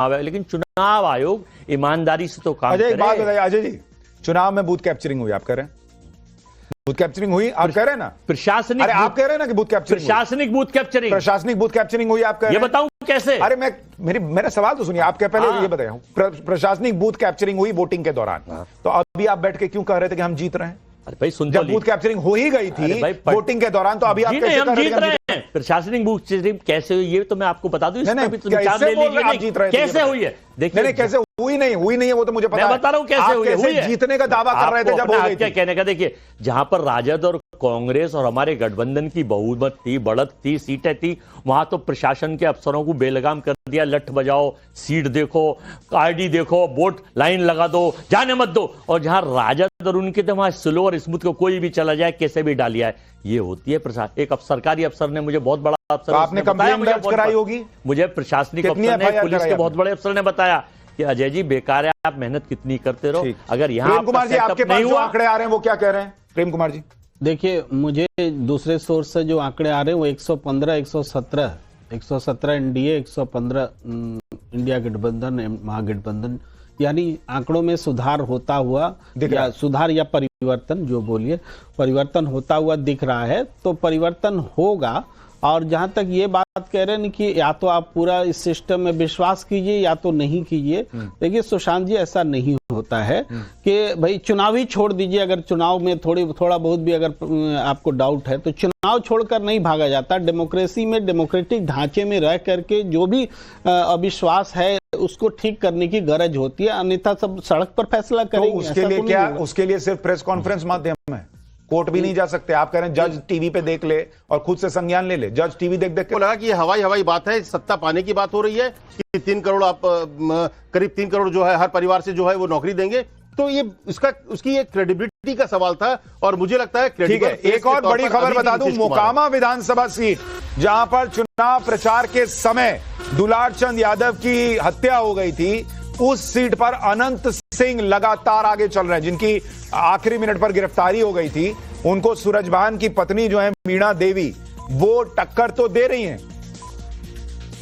चुनाव है, लेकिन चुनाव आयोग ईमानदारी से तो काम करे। एक बात बताइए अजय जी, चुनाव में बूथ कैप्चरिंग हुई, आप कह रहे हैं? बूथ कैप्चरिंग हुई आप कह रहे हैं ना? प्रशासनिक, अरे आप कह रहे हैं ना कि बूथ कैप्चरिंग, प्रशासनिक बूथ कैप्चरिंग, प्रशासनिक बूथ कैप्चरिंग हुई, आप कह रहे हैं? ये बताऊं कैसे? अरे मेरा सवाल तो सुनिए, आप क्या पहले ये बताइए, प्रशासनिक बूथ कैप्चरिंग हुई वोटिंग के दौरान, तो अभी आप बैठ के क्यों कह रहे थे कि हम जीत रहे हैं? अरे भाई सुन, जब बूथ कैप्चरिंग हो ही गई थी वोटिंग के दौरान, तो अभी आप कैसे हम जीत रहे हैं? प्रशासनिक बूथ कैप्चरिंग कैसे हुई ये तो मैं आपको बता दूं, कैसे हुई है देखिए। कैसे हुई नहीं है वो तो मुझे पता है, मैं बता रहा हूं कैसे हुई है। जीतने का दावा कर रहे थे जब हो गई क्या कहने का, देखिए जहां पर राजद और कांग्रेस और हमारे गठबंधन की बहुमत थी, बढ़त थी, सीटें थी, वहां तो प्रशासन के अफसरों को बेलगाम कर दिया। लठ बजाओ, सीट देखो, आईडी देखो, वोट लाइन लगा दो, जाने मत दो। और जहां राजद और उनके थे वहां स्लो और स्मूथ को कोई भी चला जाए, कैसे भी डालिया है। ये होती है प्रशासन। एक सरकारी अफसर ने मुझे, बहुत बड़ा अफसर, आपने कंप्लेंट दर्ज कराई होगी, मुझे प्रशासनिक अफसर ने, पुलिस के बहुत बड़े अफसर ने बताया कि अजय जी बेकार है, आप मेहनत कितनी करते रहो। अगर यहाँ प्रेम कुमार जी आपके पास जो आंकड़े आ रहे हैं वो क्या कह रहे हैं? प्रेम कुमार जी देखिए, मुझे दूसरे सोर्स से जो आंकड़े आ रहे हैं वो 115, 117 एनडीए, 115 इंडिया गठबंधन, महागठबंधन, यानी आंकड़ों में सुधार होता हुआ, या सुधार या परिवर्तन जो बोलिए, परिवर्तन होता हुआ दिख रहा है। तो परिवर्तन होगा। और जहां तक ये बात कह रहे हैं कि या तो आप पूरा इस सिस्टम में विश्वास कीजिए या तो नहीं कीजिए। देखिए सुशांत जी, ऐसा नहीं होता है कि भाई चुनाव ही छोड़ दीजिए। अगर चुनाव में थोड़ा बहुत भी अगर आपको डाउट है तो चुनाव छोड़कर नहीं भागा जाता। डेमोक्रेसी में, डेमोक्रेटिक ढांचे में रह करके जो भी अविश्वास है उसको ठीक करने की गरज होती है, अन्यथा सब सड़क पर फैसला करेंगे। तो उसके लिए क्या, उसके लिए सिर्फ प्रेस कॉन्फ्रेंस माध्यम है? कोर्ट भी नहीं जा सकते? आप कह रहे हैं जज टीवी पे देख ले और खुद से संज्ञान ले ले। जज टीवी देख के लगा कि ये हवाई बात है, सत्ता पाने की बात हो रही है कि 3 करोड़ आप करीब 3 करोड़ जो है हर परिवार से जो है वो नौकरी देंगे। तो ये उसकी एक क्रेडिबिलिटी का सवाल था और मुझे लगता है ठीक है। एक और बड़ी खबर बता दूं, मोकामा विधानसभा सीट जहां पर चुनाव प्रचार के समय दुलार चंद यादव की हत्या हो गई थी, उस सीट पर अनंत सिंह लगातार आगे चल रहे हैं, जिनकी आखिरी मिनट पर गिरफ्तारी हो गई थी। उनको सूरजभान की पत्नी जो है मीणा देवी, वो टक्कर तो दे रही हैं,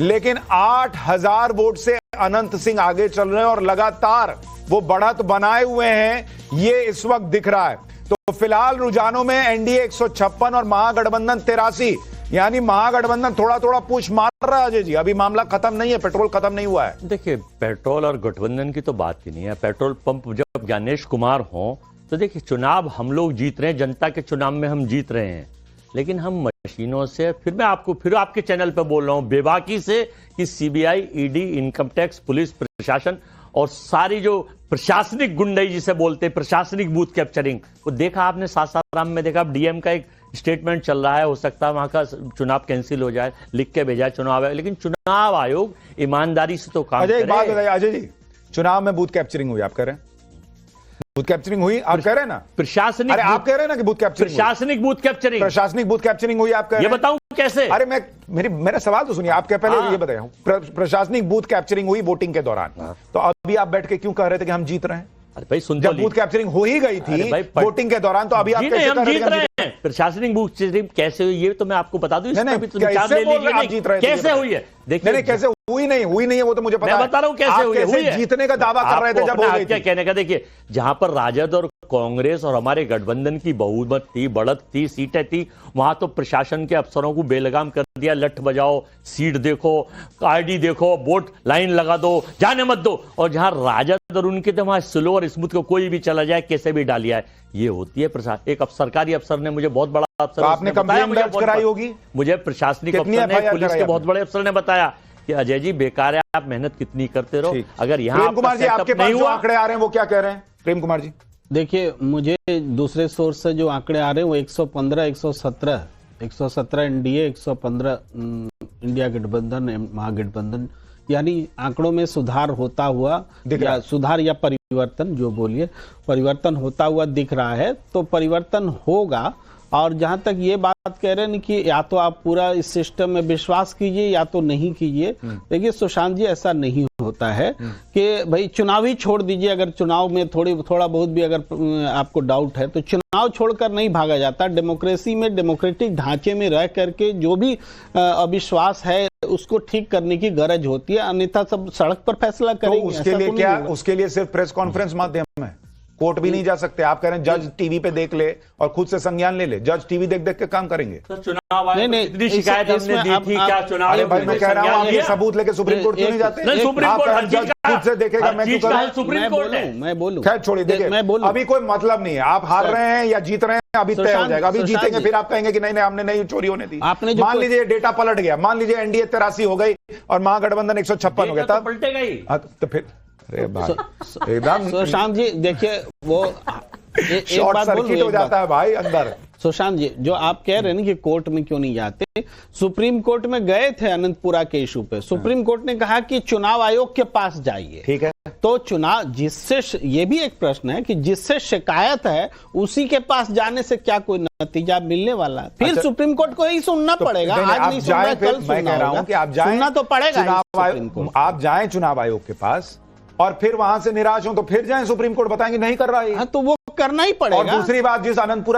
लेकिन 8000 वोट से अनंत सिंह आगे चल रहे हैं और लगातार वो बढ़त बनाए हुए हैं, ये इस वक्त दिख रहा है। तो फिलहाल रुझानों में एनडीए 156 और महागठबंधन 83, यानी महागठबंधन थोड़ा थोड़ा पुश मार रहा है। अजय जी, अभी मामला खत्म नहीं है, पेट्रोल खत्म नहीं हुआ है। देखिए, पेट्रोल और गठबंधन की तो बात ही नहीं है। पेट्रोल पंप जब ज्ञानेश कुमार हो तो देखिए, चुनाव हम लोग जीत रहे हैं, जनता के चुनाव में हम जीत रहे हैं, लेकिन हम मशीनों से, फिर आपके चैनल पे बोल रहा हूं, बेबाकी से कि CBI, ED, income tax, police प्रशासन और सारी जो प्रशासनिक गुंडई जिसे बोलते हैं, प्रशासनिक बूथ कैप्चरिंग, वो देखा आपने सासाराम में देखा। डीएम का एक स्टेटमेंट चल रहा है, हो सकता है वहां का चुनाव कैंसिल हो जाए, लिख के भेजा चुनाव है, लेकिन चुनाव आयोग ईमानदारी से तो काम करे। एक बात बताइए अजय जी, चुनाव में बूथ कैप्चरिंग हुई, आप कह रहे हैं? बूथ कैप्चरिंग हुई, आप कह रहे हैं ना? प्रशासनिक, अरे आप कह रहे हैं ना कि बूथ कैप्चरिंग, प्रशासनिक बूथ कैप्चरिंग, प्रशासनिक बूथ कैप्चरिंग हुई, आप कह रहे हैं? ये बताऊं कैसे? अरे मेरा सवाल तो सुनिए, आप क्या पहले ये बताइए, प्रशासनिक बूथ कैप्चरिंग हुई वोटिंग के दौरान, तो अभी आप बैठ के क्यों कह रहे थे कि हम जीत रहे हैं? अरे भाई सुन, जब बूथ कैप्चरिंग हो ही गई थी वोटिंग के दौरान, तो अभी आप कैसे हम जीत रहे हैं? प्रशासनिक बूथ कैप्चरिंग कैसे हुई ये तो मैं आपको बता दूं, कैसे हुई है देखिए। कैसे हुई नहीं है वो तो मुझे पता है, मैं बता रहा हूं कैसे हुई है। जीतने का दावा कर रहे थे जब हो गई थी। क्या कहने का, देखिए जहां पर राजद और कांग्रेस और हमारे गठबंधन की बहुमत थी, बढ़त थी, सीटें थी, वहां तो प्रशासन के अफसरों को बेलगाम कर दिया। लठ बजाओ, सीट देखो, आईडी देखो, वोट लाइन लगा दो, जाने मत दो। और जहां राजद और उनके थे वहां स्लो और स्मूथ को कोई भी चला जाए, कैसे भी डालिया है। ये होती है प्रशासन। एक सरकारी अफसर ने, मुझे बहुत बड़ा अफसर, आपने कंप्लेंट दर्ज कराई होगी, मुझे प्रशासनिक अफसर ने, पुलिस के बहुत बड़े अफसर ने बताया कि अजय जी बेकार है, आप मेहनत कितनी करते रहो। अगर यहाँ प्रेम कुमार जी आपके पास जो आंकड़े आ रहे हैं वो क्या कह रहे हैं? प्रेम कुमार जी देखिए, मुझे दूसरे सोर्स से जो आंकड़े आ रहे हैं वो 115, 117 एनडीए, 115 इंडिया गठबंधन, महागठबंधन, यानी आंकड़ों में सुधार होता हुआ, या सुधार या परिवर्तन जो बोलिए, परिवर्तन होता हुआ दिख रहा है। तो परिवर्तन होगा। और जहां तक ये बात कह रहे हैं कि या तो आप पूरा इस सिस्टम में विश्वास कीजिए या तो नहीं कीजिए। देखिए सुशांत जी, ऐसा नहीं होता है कि भाई चुनाव ही छोड़ दीजिए। अगर चुनाव में थोड़ा बहुत भी अगर आपको डाउट है तो चुनाव छोड़कर नहीं भागा जाता। डेमोक्रेसी में, डेमोक्रेटिक ढांचे में रह करके जो भी अविश्वास है उसको ठीक करने की गरज होती है, अन्यथा सब सड़क पर फैसला करेंगे। तो उसके लिए क्या, उसके लिए सिर्फ प्रेस कॉन्फ्रेंस माध्यम है, कोर्ट भी नहीं जा सकते। आप कह रहे हैं जज टीवी पे देख ले और खुद से संज्ञान ले ले, जज टीवी देख देख के काम करेंगे। तो चुनाव आयोग नहीं, इतनी शिकायत हमने दी थी, क्या चुनाव अरे आयोग भाई, मैं ने कह रहा हूं संज्ञान आप ये लिया? सबूत लेके सुप्रीम कोर्ट क्यों नहीं जाते? नहीं, सुप्रीम आप कोर्ट कह रहे हर हैं चीज जज का, खुद से देखेगा, हर मैं क्यों चीज का करूं? सुप्रीम कोर्ट है। मैं बोलूं, खैर छोड़िए, देखिए मैं बोलूं। अभी कोई मतलब नहीं है, आप हार रहे हैं या जीत रहे हैं अभी तय हो जाएगा। अभी सुशांत जीतेंगे जी, फिर आप कहेंगे कि नहीं नहीं हमने नहीं चोरी होने दी। आपने जो मान लीजिए डेटा पलट गया, मान लीजिए एनडीए 83 हो गई और महागठबंधन 156 हो गया, तो तब पलटेगा ही। तो फिर अरे भाई एकदम सुशांत जी देखिए, वो एक शॉर्ट बात बोलूं, सर्किट हो एक बात। जाता है भाई अंदर। सुशांत जी, जो आप कह रहे हैं ना कि कोर्ट में क्यों नहीं जाते, सुप्रीम कोर्ट में गए थे अनंतपुरा के इशू पे। सुप्रीम कोर्ट ने कहा कि चुनाव आयोग के पास जाइए। ठीक है, तो चुनाव जिससे, ये भी एक प्रश्न है कि जिससे शिकायत है उसी के पास जाने से क्या कोई नतीजा मिलने वाला है? फिर अच्छा, सुप्रीम कोर्ट को ही सुनना पड़ेगा। नहीं, आज आप नहीं सुनना, जाएं, कल फिर मैं सुनना कह रहा होगा। हूं कि आप जाएं, सुनना तो पड़ेगा चुनाव सुप्रीम कोर्ट। आप जाएं चुनाव आयोग के पास और फिर वहां से निराश हो तो फिर जाएं सुप्रीम कोर्ट, बताएंगे नहीं कर रहा है। हाँ, तो वो करना ही और पड़ेगा। दूसरी बात, जिस अनंतपुरा